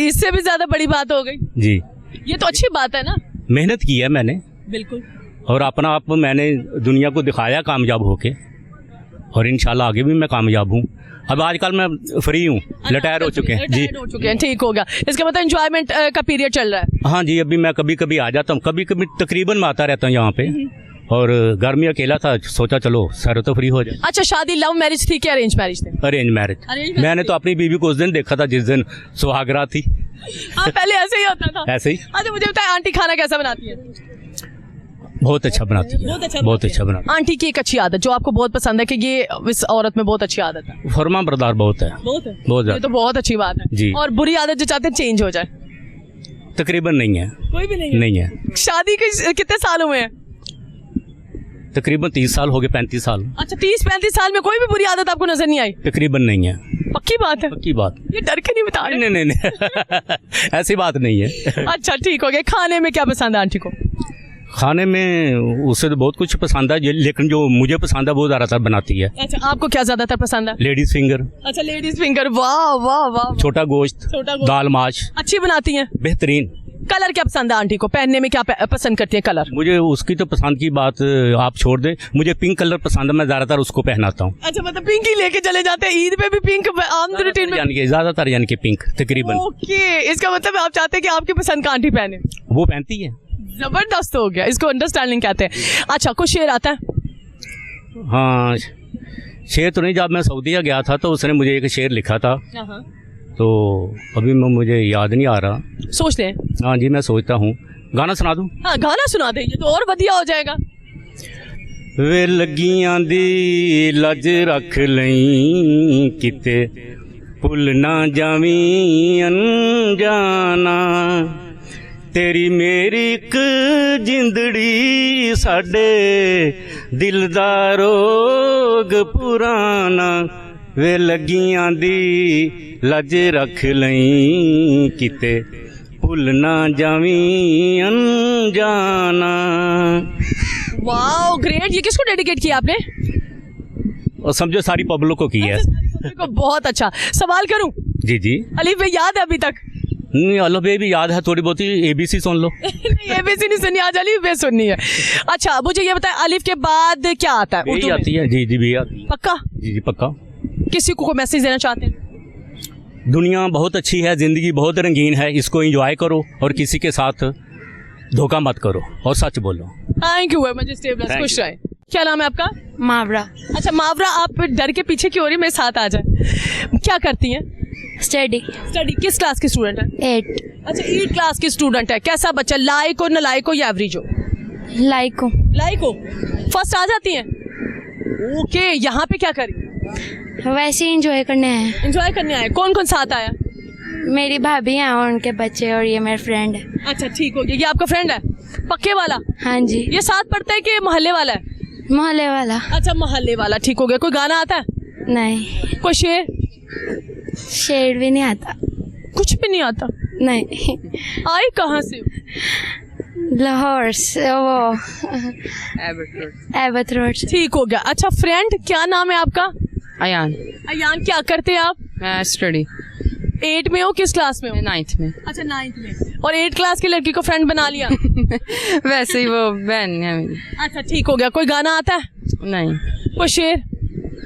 इससे भी ज्यादा बड़ी बात हो गई। जी, ये तो अच्छी बात है ना। मेहनत की है मैंने बिल्कुल। और अपना आप मैंने दुनिया को दिखाया कामयाब होके, और इंशाल्लाह आगे भी मैं कामयाब हूँ। अब आजकल मैं फ्री हूँ, रिटायर हो चुके हैं जी। रिटायर हो चुके हैं, ठीक हो गया। इसका मतलब एंजॉयमेंट का पीरियड चल रहा है। हाँ जी, अभी मैं कभी कभी आ जाता हूँ, कभी कभी तकरीबन मैं आता रहता हूँ यहाँ पे, और घर में अकेला था, सोचा चलो सैर तो फ्री हो जाए। अच्छा, शादी लव मैरिज थी कि अरेंज मैरिज थी? Arrange marriage. मैंने तो अपनी बीवी को उस दिन देखा था जिस दिन सुहागरात थी। हाँ, पहले ऐसे ही होता था। ऐसे ही। अच्छा मुझे बताए, आंटी खाना कैसा बनाती है? बहुत अच्छा बनाती है, बहुत अच्छा बनाती आंटी की एक अच्छी आदत जो आपको बहुत पसंद है कि ये इस औरत में बहुत अच्छी आदत है? है। फरमा बरदार बहुत है, बहुत है, बहुत ये ज़्यादा। तो बहुत अच्छी बात है जी। और बुरी आदत जो चाहते हैं चेंज हो जाए? तकरीबन नहीं है, कोई भी नहीं है। शादी के कितने साल हुए हैं? तकरीबन 30 साल हो गए, 35 साल। अच्छा, 30-35 साल में कोई भी बुरी आदत आपको नजर नहीं आई? तकरीबन नहीं है। पक्की बात है? पक्की बात। ये डर के नहीं बता रहे? नहीं ऐसी बात नहीं है। अच्छा ठीक हो गया। खाने में क्या पसंद है आंटी को? खाने में उसे तो बहुत कुछ पसंद है, लेकिन जो मुझे पसंद है वो ज़्यादातर बनाती है। अच्छा, आपको क्या ज्यादातर पसंद है? Ladies finger. अच्छा, लेडीज फिंगर। वाह वाह वाह। छोटा गोश्त, दाल माश अच्छी बनाती हैं, बेहतरीन। कलर क्या पसंद है आंटी को? पहनने में क्या पसंद करती है कलर? मुझे उसकी तो पसंद की बात आप छोड़ दें, मुझे पिंक कलर पसंद है, मैं ज़्यादातर उसको पहनाता हूँ। अच्छा, मतलब पिंक ही लेके चले जाते हैं? ईद पे भी पिंक आम रूटीन में? यानी कि ज़्यादातर यानी कि पिंक तकरीबन। ओके, इसका मतलब आप चाहते हैं कि आपकी पसंद का आंटी पहने? वो पहनती है। जबरदस्त हो गया, इसको अंडरस्टैंडिंग कहते हैं। अच्छा, कुछ शेर आता है? हाँ, शेर तो नहीं, जब मैं सऊदीया गया था तो उसने मुझे एक शेर लिखा था, तो अभी मुझे याद नहीं आ रहा। सोच लें। हाँ जी, मैं सोचता हूँ, गाना सुना दूँ? हाँ, गाना सुना दे, ये तो और बढ़िया हो जाएगा। वे लगियां दी लज रख लई किते भुल ना जावी अनजाना, तेरी मेरी एक जिंदड़ी साडे दिल दा रोग पुराना, वे लगियां दी लज रख लई किते भुल ना जावी अनजाना। Wow great. ये किसको डेडिकेट किया आपने? और समझो सारी पब्लिक को की है। को बहुत अच्छा। सवाल करूं? जी जी। अलीफ भाई याद है अभी तक? नहीं अल्लाह बे भी याद है थोड़ी बहुत ही, ABC सुन लो। नहीं ABC नहीं सुननी, आज अलीफ बे सुननी है। अच्छा मुझे ये बताएं अलीफ के बाद क्या आता है बे उर्दू में? आती है, जी बे आती है। पक्का? जी पक्का। किसी को कोई मैसेज देना चाहते हैं? दुनिया बहुत अच्छी है, ज़िंदगी बहुत रंगीन है, इसको एंजॉय करो और किसी के साथ धोखा मत करो और सच बोलो। Thank you very much, stay blessed, खुश रहें। क्या नाम है आपका? मावरा। अच्छा मावरा, आप डर के पीछे क्यों हो रही है? मेरे साथ आ जाए। क्या करती हैं? स्टडी। स्टडी किस क्लास की स्टूडेंट है? 8 अच्छा 8 क्लास की स्टूडेंट है। कैसा बच्चा, लायक हो नलायक हो या एवरेज हो? लाइक को लायक हो, फर्स्ट आ जाती हैं। ओके, यहाँ पे क्या करी? वैसे ही इंजॉय करने आए हैं। एंजॉय करने आए। कौन कौन साथ आया? मेरी भाभी हैं और उनके बच्चे और ये मेरा फ्रेंड है। अच्छा ठीक हो गया। ये आपका फ्रेंड है पक्के वाला? हाँ जी। ये साथ पढ़ता है कि मोहल्ले वाला है? मोहल्ले वाला। अच्छा मोहल्ले वाला, ठीक हो गया। कोई गाना आता है? नहीं, कोई शेर? शेर भी नहीं आता। कुछ भी नहीं आता? नहीं। आई कहाँ से? लाहौर से, वो एबट रोड से। ठीक हो गया। अच्छा फ्रेंड, क्या नाम है आपका? अयान। अयान, क्या करते हैं आप? मैं स्टडी 8 में हो, किस क्लास में हो? 9th में। अच्छा 9th में। और 8 क्लास की लड़की को फ्रेंड बना लिया? वैसे ही वो बहन है मेरी। अच्छा ठीक हो गया। कोई गाना आता है? नहीं कोई शेर?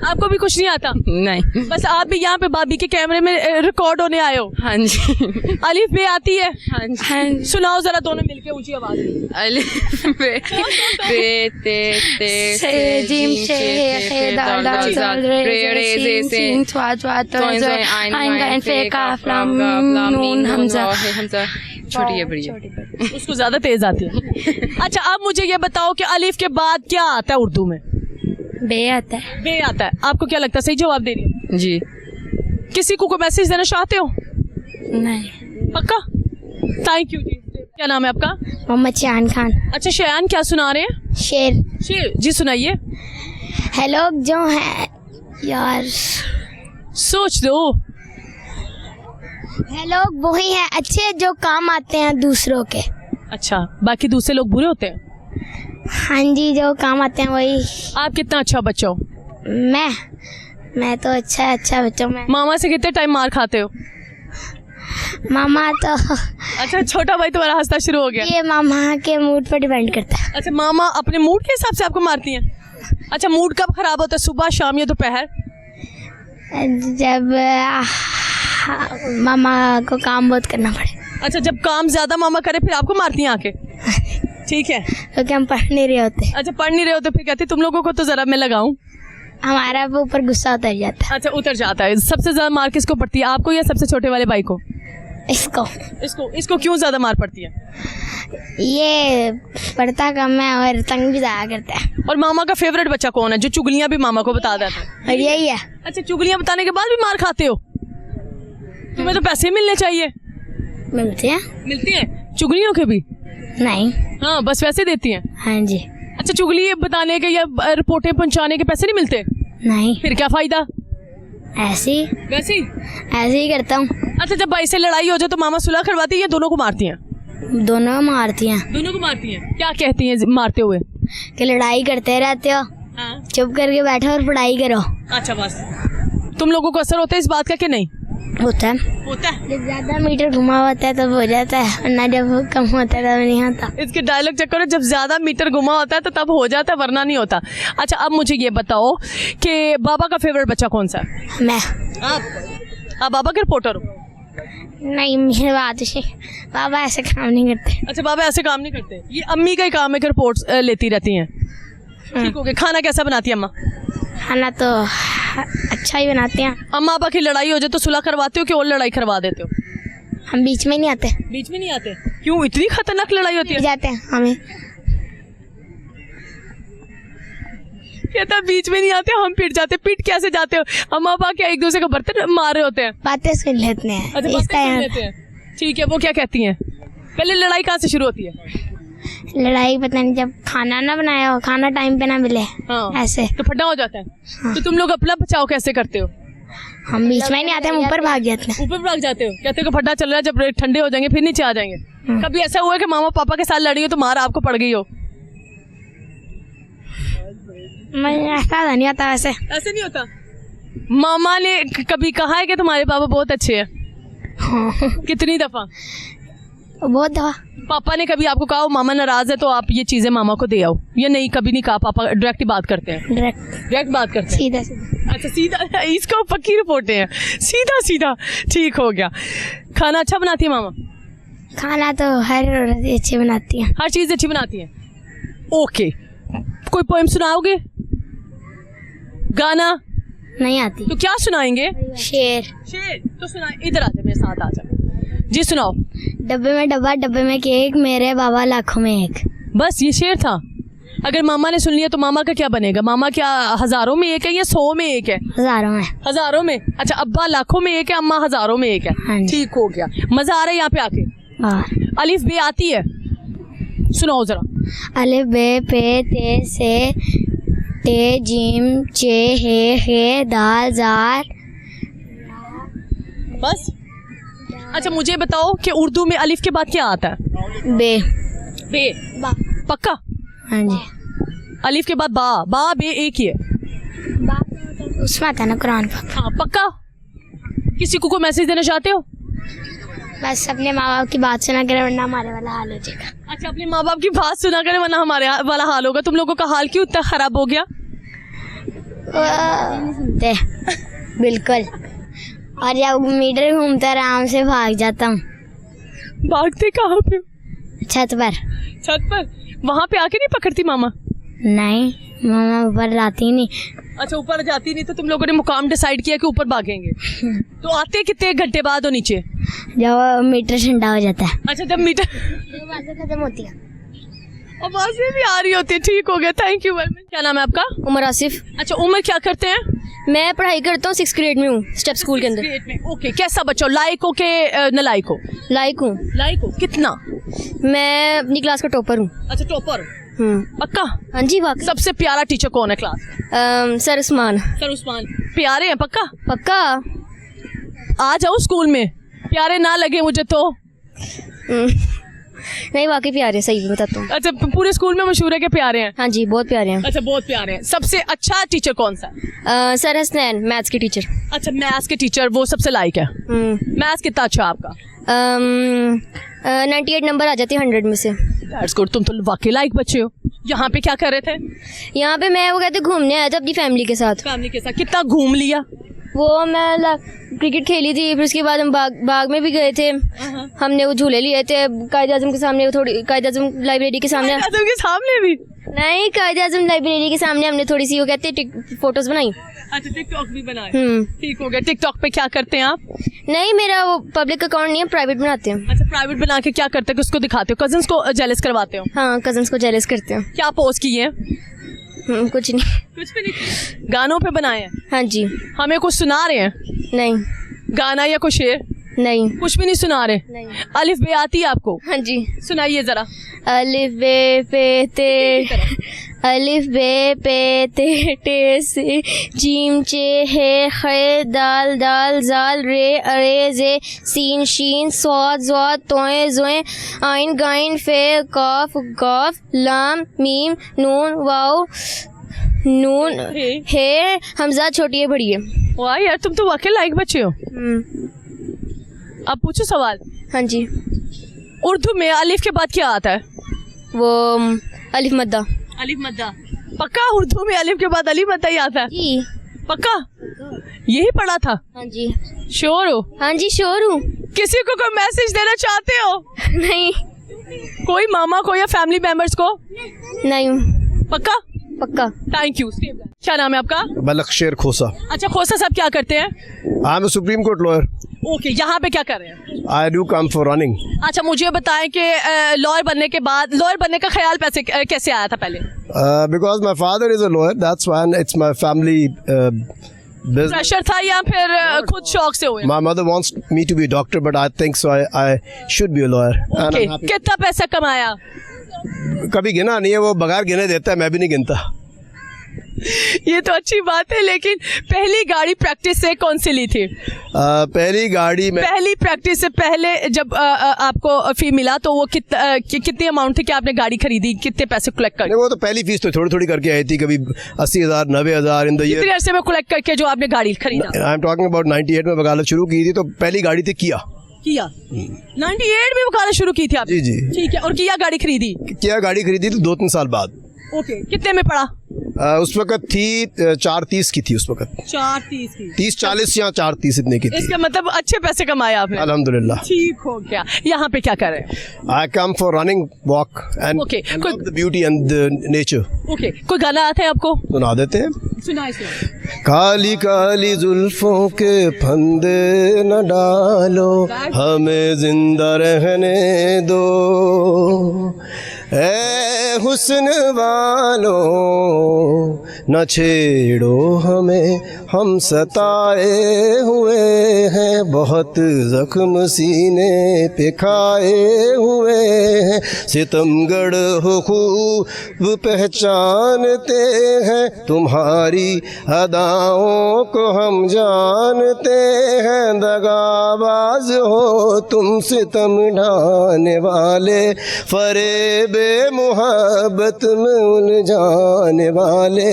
आपको भी कुछ नहीं आता? नहीं। बस आप भी यहाँ पे भाभी के कैमरे में रिकॉर्ड होने आए हो? हाँ जी। अलीफ बे आती है? हाँ जी। सुनाओ जरा दोनों मिलके ऊंची आवाज में। अलिफ बे ते से जीम से हे दाल दाल दाल रे से सीन स्वा स्वा तो आइन गाइन फे काफ लाम नून हमजा। छोटी है बड़ी। उसको ज्यादा तेज आती है। अच्छा अब मुझे ये बताओ कि अलीफ के बाद क्या आता है उर्दू में? बे आता है। बे आता है। आपको क्या लगता है? सही जवाब दे रही है? जी। किसी को कोई मैसेज देना चाहते हो? नहीं। पक्का? थैंक यू जी। क्या नाम है आपका? मोहम्मद शान खान। अच्छा शयान, क्या सुना रहे हैं? शेर। शेर जी सुनाइए। है लोग जो है यार, सोच दो। है लोग वही है अच्छे जो काम आते हैं दूसरों के। अच्छा, बाकी दूसरे लोग बुरे होते हैं? हाँ जी, जो काम आते हैं वही। आप कितना अच्छा बच्चा हो? मैं तो अच्छा बच्चा हूँ। मैं मामा से कितने टाइम मार खाते हो? मामा तो अच्छा छोटा भाई तुम्हारा हंसना शुरू हो गया। ये मामा के मूड पर डिपेंड करता है। अच्छा मामा अपने मूड के हिसाब से आपको मारती हैं? अच्छा मूड कब खराब होता है, सुबह शाम या दोपहर? जब मामा को काम बहुत करना पड़े। अच्छा जब काम ज्यादा मामा करे फिर आपको मारती हैं आके? ठीक है, क्योंकि हम पढ़ नहीं रहे होते। अच्छा पढ़ नहीं रहे हो तो फिर कहते तुम लोगों को तो जरा मैं लगाऊं। हमारा वो ऊपर गुस्सा उतर जाता है। अच्छा उतर जाता है। सबसे ज्यादा मार किसको पड़ती है, आपको या सबसे छोटे वाले भाई को? इसको क्यों ज्यादा मार पड़ती है? ये पढ़ता कम है और तंग भी ज्यादा करता है। और मामा का फेवरेट बच्चा कौन है जो चुगलियां भी मामा को बता देता है? और यही है। अच्छा चुगलियां बताने के बाद भी मार खाते हो? तुम्हें तो पैसे मिलने चाहिए। मिलते हैं? मिलती हैं चुगलियों के भी? नहीं। हाँ बस वैसे देती हैं? हाँ जी। अच्छा चुगली बताने के या रिपोर्टें पहुंचाने के पैसे नहीं मिलते? नहीं। फिर क्या फायदा? ऐसे वैसे ही करता हूँ। अच्छा जब भाई से लड़ाई हो जाए तो मामा सुलह करवाती है या दोनों को मारती हैं? दोनों मारती हैं। दोनों को मारती हैं। क्या कहती हैं मारते हुए? कि लड़ाई करते रहते हो, हाँ। चुप करके बैठो और पढ़ाई करो। अच्छा बस। तुम लोगों को असर होता है इस बात का कि नहीं? होता है। होता है। जब ज्यादा मीटर घुमा होता है तब हो जाता है, वरना जब कम होता है तब नहीं होता। इसके डायलॉग चेक करो, जब ज्यादा मीटर घुमा होता है तो तब हो जाता है वरना नहीं होता। अच्छा अब मुझे ये बताओ कि बाबा का फेवरेट बच्चा कौन सा है? मैं। आप बाबा के रिपोर्टर हो? नहीं, मेरी बात है, बाबा ऐसे काम नहीं करते। अच्छा बाबा ऐसे काम नहीं करते, ये अम्मी का ही काम है कि रिपोर्ट लेती रहती हैं। ठीक हो गया। खाना कैसा बनाती है अम्मा? खाना तो अच्छा ही बनाते हैं। अम्मा पापा की लड़ाई हो जाए तो सुलह करवाते हो कि और लड़ाई करवा देते हो? हम बीच में नहीं आते। बीच में नहीं आते? क्यों, इतनी खतरनाक लड़ाई होती है? जाते हैं हमें। कहता बीच में नहीं आते, हम पिट जाते। पिट कैसे जाते हो? अम्मा पापा क्या एक दूसरे का बर्तन मार रहे होते हैं? बातें सुन लेते हैं। अच्छा बातें सुन लेते हैं। ठीक है, वो क्या कहती हैं? पहले लड़ाई कहाँ से शुरू होती है? लड़ाई पता नहीं, जब खाना ना बनाया हो, खाना टाइम पे ना मिले, हाँ। ऐसे तो फटा हो जाता है। हाँ। तो तुम लोग अपना बचाव कैसे करते हो? हम बीच में नहीं आते, हम ऊपर भाग जाते हैं। ऊपर भाग जाते हो? कहते हो कि फटा चल रहा है, जब ठंडे हो जाएंगे फिर नीचे आ जाएंगे। कभी ऐसा हुआ है कि मामा पापा के साथ लड़ी हो तो मार आपको पड़ गई हो? मैं ऐसा नहीं आता। वैसे ऐसे नहीं होता। मामा ने कभी कहा है कि तुम्हारे पापा बहुत अच्छे हैं? हाँ कितनी दफा? बहुत दफा। पापा ने कभी आपको कहा मामा नाराज है तो आप ये चीजें मामा को दे आओ, या नहीं कभी नहीं कहा? पापा डायरेक्ट ही बात करते हैं? डायरेक्ट बात करते हैं। सीधा सीधा। अच्छा सीधा, इसको पक्की रिपोर्टें हैं, सीधा सीधा। ठीक हो गया। खाना अच्छा बनाती है मामा? खाना तो हर औरत अच्छी बनाती है। हर चीज अच्छी बनाती है। ओके, कोई पोएम सुनाओगे? गाना? नहीं आती। तो क्या सुनाएंगे? शेर। शेर तो सुनाए। इधर आ जा, मेरे साथ आ जा जी, सुनाओ। डब्बे में डब्बा, डब्बे में केक, मेरे बाबा लाखों में एक। बस ये शेर था? अगर मामा ने सुन लिया तो मामा का क्या बनेगा? मामा क्या हजारों में एक है या 100 में एक है? हजारों में। हजारों में। अच्छा, अब्बा लाखों में एक है, अम्मा हजारों में एक है। हाँ जी। ठीक हो गया। मजा आ रहा है यहाँ पे आके? और अलिफ बे आती है? सुनाओ जरा। अलिफ बे पे ते से टे जीम चे हे दाल जार। बस? अच्छा मुझे बताओ कि उर्दू में अलिफ के बाद क्या आता है? बे। बे? बा। पक्का? हाँ जी। अलिफ के बाद बा, बा बे एक ही है। बा उसमें आता है ना कुरान पाक। हाँ पक्का। किसी को मैसेज देना चाहते हो? बस अपने माँ बाप की बात सुना कर वरना हमारे वाला हाल हो जाएगा। अच्छा, अपने माँ बाप की बात सुना करें वरना हमारे वाला हाल होगा। तुम लोगों का हाल क्यों इतना खराब हो गया? सुनते बिल्कुल। और जब मीटर घूमता आराम से भाग जाता हूँ। भागते कहाँ पे? छत पर। छत पर? वहाँ पे आके नहीं पकड़ती मामा? नहीं, मामा ऊपर जाती नहीं। अच्छा, ऊपर जाती नहीं तो तुम लोगों ने मुकाम डिसाइड किया कि ऊपर भागेंगे। तो आते कितने घंटे बाद हो नीचे? जब मीटर ठंडा हो जाता है। अच्छा, जब मीटर खत्म होती है। आवाजें भी आ रही होती है। ठीक हो गया, थैंक यू वेरी मच। क्या नाम है आपका? उमर आसिफ। अच्छा, उमर क्या करते हैं? मैं पढ़ाई करता हूँ 6th ग्रेड में हूँ, स्टेप स्कूल के अंदर। ओके, कैसा बच्चा हो? लायक हो के नलायक हो? लायक हूँ। लायक हो? कितना? मैं अपनी क्लास का टॉपर हूँ। अच्छा, टॉपर। पक्का? हाँ जी वाकई। सबसे प्यारा टीचर कौन है क्लास में? सर उस्मान। सर उस्मान प्यारे हैं? पक्का? पक्का। आ जाओ स्कूल में, प्यारे ना लगे मुझे तो। नहीं वाकई प्यारे, सही बताता हूँ। अच्छा, पूरे स्कूल में मशहूर है कि प्यारे हैं? हाँ जी, बहुत प्यारे हैं। अच्छा, बहुत प्यारे हैं। सबसे अच्छा टीचर कौन सा? सर हसनैन, मैथ्स के टीचर। अच्छा, मैथ्स के टीचर, वो सबसे लायक है। मैथ्स कितना अच्छा आपका? 98 नंबर आ जाती है 100 में से। दैट्स गुड, तुम तो वाकई लायक बच्चे हो। यहाँ पे क्या कर रहे थे? यहाँ पे मैं वो कहते घूमने आया था अपनी फैमिली के साथ। फैमिली के साथ? कितना घूम लिया? वो मैं क्रिकेट खेली थी, फिर उसके बाद हम बाग में भी गए थे। हमने वो झूले लिए थे कायद आजम के सामने, थोड़ी कायद आजम लाइब्रेरी के सामने। कायद आजम के सामने भी? नहीं, कायद आजम लाइब्रेरी के सामने हमने थोड़ी सी वो कहते फोटोज बनाई। अच्छा, टिकटॉक भी बनाए? ठीक हो गया। टिकटॉक पे क्या करते हैं आप? नहीं, मेरा वो पब्लिक अकाउंट नहीं है, प्राइवेट बनाते हैं। अच्छा, प्राइवेट बना के क्या करते हैं? किसको दिखाते हो? कजन्स को जेलस करवाते हो? हाँ, कजन्स को जेलस करते हैं। क्या पोस्ट किए हैं? कुछ नहीं। कुछ भी नहीं। गानों पे बनाए हैं? हाँ जी। हमें कुछ सुना रहे हैं? नहीं। गाना या कुछ शेर? नहीं। कुछ भी नहीं सुना रहे? नहीं। अलिफ बे आती है आपको? हाँ जी। सुनाइए जरा। अलिफ बे पे ते, अलिफ बे पे ते टे से जीम चे हे खे दाल दाल जाल रे अरे जे सीन शीन स्वाद ज़्वाद तोए ज़ोए आइन गाइन फे काफ गाफ लाम मीम नून वाओ नून हे हमजा छोटी है बड़ी है। वाह यार, तुम तो वाकई लायक बच्चे हो। अब पूछो सवाल। हाँ जी। उर्दू में अलिफ के बाद क्या आता है? वो अलिफ मद्दा। अलिफ मद्दा? पक्का? उर्दू में अलिफ के बाद अलिफ मद्दा ही आता है? जी पक्का? यही पढ़ा था? हाँ जी। श्योर हो? हाँ जी श्योर हूँ। किसी को कोई मैसेज देना चाहते हो? नहीं। कोई मामा को या फैमिली मेंबर्स को? नहीं। पक्का? पक्का। Thank you. क्या नाम है आपका? मलक शेर खोसा। अच्छा, खोसा साहब क्या करते हैं? I am supreme court lawyer. Okay, यहाँ पे क्या कर रहे हैं? I do come for running. अच्छा, मुझे बताएं कि लॉयर बनने के बाद, लॉयर बनने का ख्याल कैसे आया था पहले? Because my father is a lawyer, that's why it's my family business. Pressure था या फिर खुद शौक से हुए? My mother wants me to be a doctor, but I think so. I should be a lawyer. And Okay. I'm happy. कितना पैसा कमाया? कभी गिना नहीं है, वो बगैर गिने देता है, मैं भी नहीं गिनता। ये तो अच्छी बात है, लेकिन पहली गाड़ी प्रैक्टिस से कौन सी ली थी? पहली गाड़ी में पहली प्रैक्टिस से पहले जब आपको फी मिला तो वो कितनी अमाउंट थी कि आपने गाड़ी खरीदी? कितने पैसे कलेक्ट कर? वो तो पहली फीस तो थोड़ी थोड़ी करके आई थी, कभी 80,000 90,000 इन द ईयर। कितने अरसे में कलेक्ट करके जो आपने गाड़ी खरीदा? आई एम टॉकिंग अबाउट 98 में वकालत शुरू की थी, तो पहली गाड़ी थी किया। किया 98 में वो गाना शुरू की थी आप? जी, जी। ठीक है, और किया गाड़ी खरीदी? क्या गाड़ी खरीदी थी 2-3 साल बाद। ओके, कितने में पड़ा? उस वक्त थी 430 की थी उस वक्त। 430 की? 30-40 या 430 इतने की थी। इसका मतलब अच्छे पैसे कमाए आपने? अल्हम्दुलिल्लाह। ठीक हो गया। यहाँ पे क्या कर रहे हैं? I come for running walk and Okay, the beauty and the nature. Okay, कोई गाना आता है आपको? सुना देते हैं। सुनाए। काली काली जुल्फों के फंदे न डालो, हमें जिंदा रहने दो, ए हुस्न वालो न छेड़ो हमें, हम सताए हुए हैं, बहुत जख्म सीने पे खाए हुए हैं, सितमगढ़ हो खूब पहचानते हैं, तुम्हारी अदाओं को हम जानते हैं, दगाबाज हो तुम सितम ढाने वाले, फरेबे मुहब्बत में उलझाने वाले,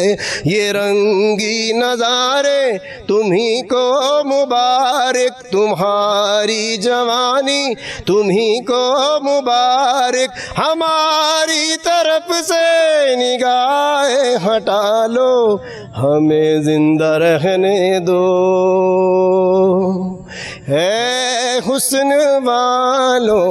ये रंगी नजारे तुम्ही को मुबारक, तुम्हारी जवानी तुम्ही को मुबारक, हमारी तरफ से निगाहें हटा लो, हमें जिंदा रहने दो, है हुस्न वालो।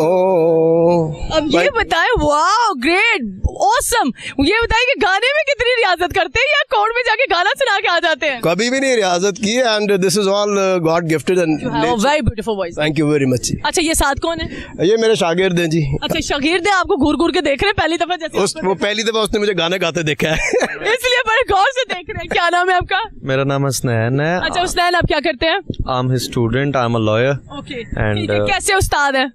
अब ये बताएं, वाह ग्रेट ऑसम, ये बताएं कि गाने में कितनी रियाजत करते हैं या कोर्ट में जाके गाना सुना के आ जाते हैं? कभी भी नहीं रियाजत की and this is all God gifted and very beautiful voice. Thank you very much. अच्छा, ये साथ कौन है? ये मेरे शागिर्द हैं जी। अच्छा, शागिर्द है, आपको घूर घूर के देख रहे हैं पहली दफा जैसे? वो पहली दफा उसने मुझे गाने गाते देखा है इसलिए बड़े गौर से देख रहे हैं। क्या नाम है आपका? मेरा नाम हसनैन है। अच्छा उस्ताद, आप क्या करते हैं? I am his student, I am a lawyer. Okay, And, कैसे उस्ताद हैं?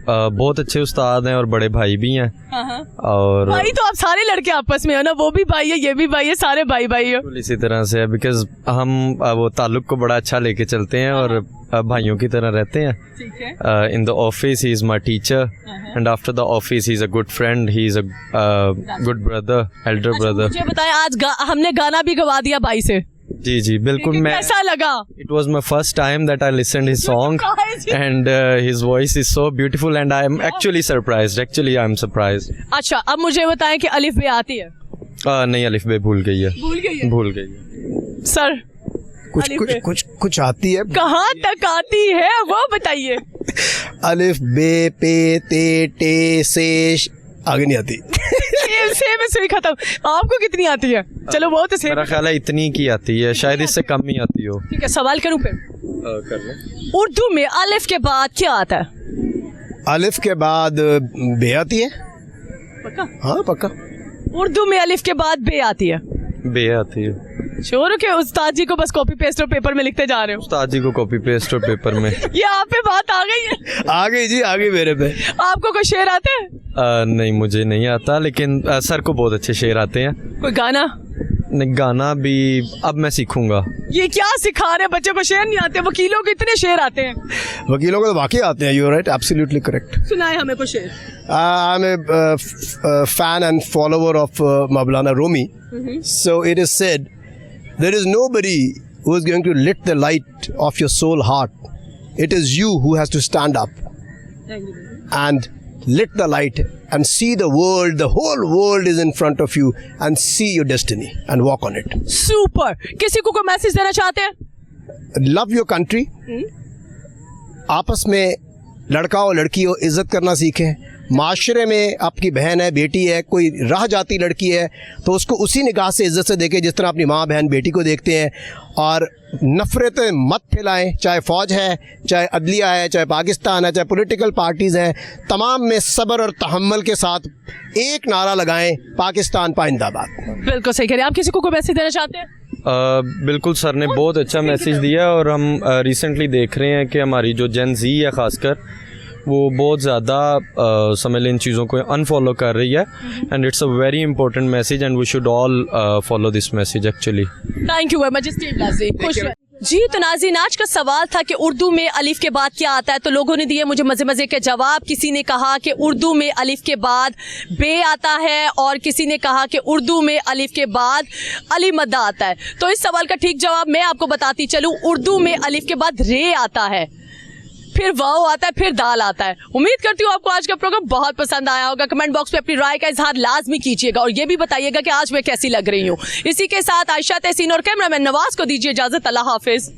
बहुत अच्छे उस्ताद हैं और बड़े भाई भी हैं। हाँ। और भाई तो आप सारे लड़के आपस में हो ना, वो भी भाई है, ये भी भाई है, सारे भाई भाई हो। इसी तरह से है, बिकॉज हम वो ताल्लुक को बड़ा अच्छा लेके चलते हैं और भाइयों की तरह रहते हैं। ठीक है। In the office he is my teacher and after the office he is a good friend, he is a good brother, Elder brother. मुझे बताएं, आज हमने गाना भी गवा दिया भाई से। जी जी बिल्कुल। मैं कैसा लगा? It was my first time that I listened his song and his voice is so beautiful and I am actually surprised. Actually I am surprised. अच्छा, अब मुझे बताएं कि अलिफ बे आती है? नहीं, अलिफ बे भूल गई है। भूल गई है? भूल गई है। सर कुछ आती है। कहाँ तक आती है वो बताइए। अलिफ बे पे ते टे से आगे नहीं आती। से में सुई खत्म। आपको कितनी आती है? चलो वो तो मेरा ख्याल है इतनी की आती है, शायद इससे कम ही आती हो। ठीक है, सवाल करूं फिर? कर ले। उर्दू में अलिफ के बाद क्या आता है? अलिफ के बाद बे आती है। पक्का? हाँ पक्का। उर्दू में अलिफ के बाद बे आती है। बे आती है। शोर के उस्ताद जी को बस कॉपी पेस्ट और पेपर में लिखते जा रहे हो। उस्ताद जी को कॉपी पेस्ट और पेपर में। ये आप पे बात आ गई है। आ गई जी, आ गई मेरे पे। आपको कोई शेर आते हैं? नहीं मुझे नहीं आता, लेकिन सर को बहुत अच्छे शेर आते हैं। कोई गाना? नहीं, गाना भी अब मैं सीखूंगा। ये क्या सिखा रहे हैं बच्चों को? शेर नहीं आते? वकीलों को इतने शेर आते हैं। वकीलों को तो वाकई आते हैं। You are right, absolutely correct. सुनाए हमें कुछ शेर। I am a fan and follower of Maulana Rumi. So it is said there is nobody who is going to lit the light of your soul heart. It is you who has to stand up and lit the light and see the world. The whole world is in front of you and see your destiny and walk on it. Super. किसी को कोई मैसेज देना चाहते हैं? Love your country. आपस में लड़का और लड़की हो इज्जत करना सीखें। माशरे में आपकी बहन है, बेटी है, कोई राह जाती लड़की है तो उसको उसी निगाह से इज्जत से देखें जिस तरह अपनी माँ बहन बेटी को देखते हैं। और नफ़रतें मत फैलाएं, चाहे फ़ौज है, चाहे अदलिया है, चाहे पाकिस्तान है, चाहे पॉलिटिकल पार्टीज़ हैं, तमाम में सब्र और तहम्मुल के साथ एक नारा लगाएं, पाकिस्तान पाइंदाबाद। बिल्कुल सही कह रहे हैं। आप किसी को कोई मैसेज देना चाहते हैं? बिल्कुल, सर ने बहुत अच्छा मैसेज दिया और हम रिसेंटली देख रहे हैं कि हमारी जो जेन ज़ी है ख़ासकर वो बहुत ज़्यादा समझ लें इन चीज़ों को अनफॉलो कर रही है and it's a very important message and we should all follow this message actually. Thank you very much. जी तो नाज़रीन, आज का सवाल था कि उर्दू में अलिफ के बाद क्या आता है, तो लोगों ने दिए मुझे मज़े मज़े के जवाब। किसी ने कहा कि उर्दू में अलिफ के बाद बे आता है और किसी ने कहा कि उर्दू में अलिफ के बाद अली मद्दा आता है। तो इस सवाल का ठीक जवाब मैं आपको बताती चलूँ, उर्दू में अलिफ के बाद रे आता है। फिर वाओ आता है, फिर दाल आता है। उम्मीद करती हूँ आपको आज का प्रोग्राम बहुत पसंद आया होगा। कमेंट बॉक्स में अपनी राय का इजहार लाजमी कीजिएगा और ये भी बताइएगा कि आज मैं कैसी लग रही हूँ। इसी के साथ आयशा तहसीन और कैमरामैन नवाज को दीजिए इजाजत। अल्लाह हाफिज।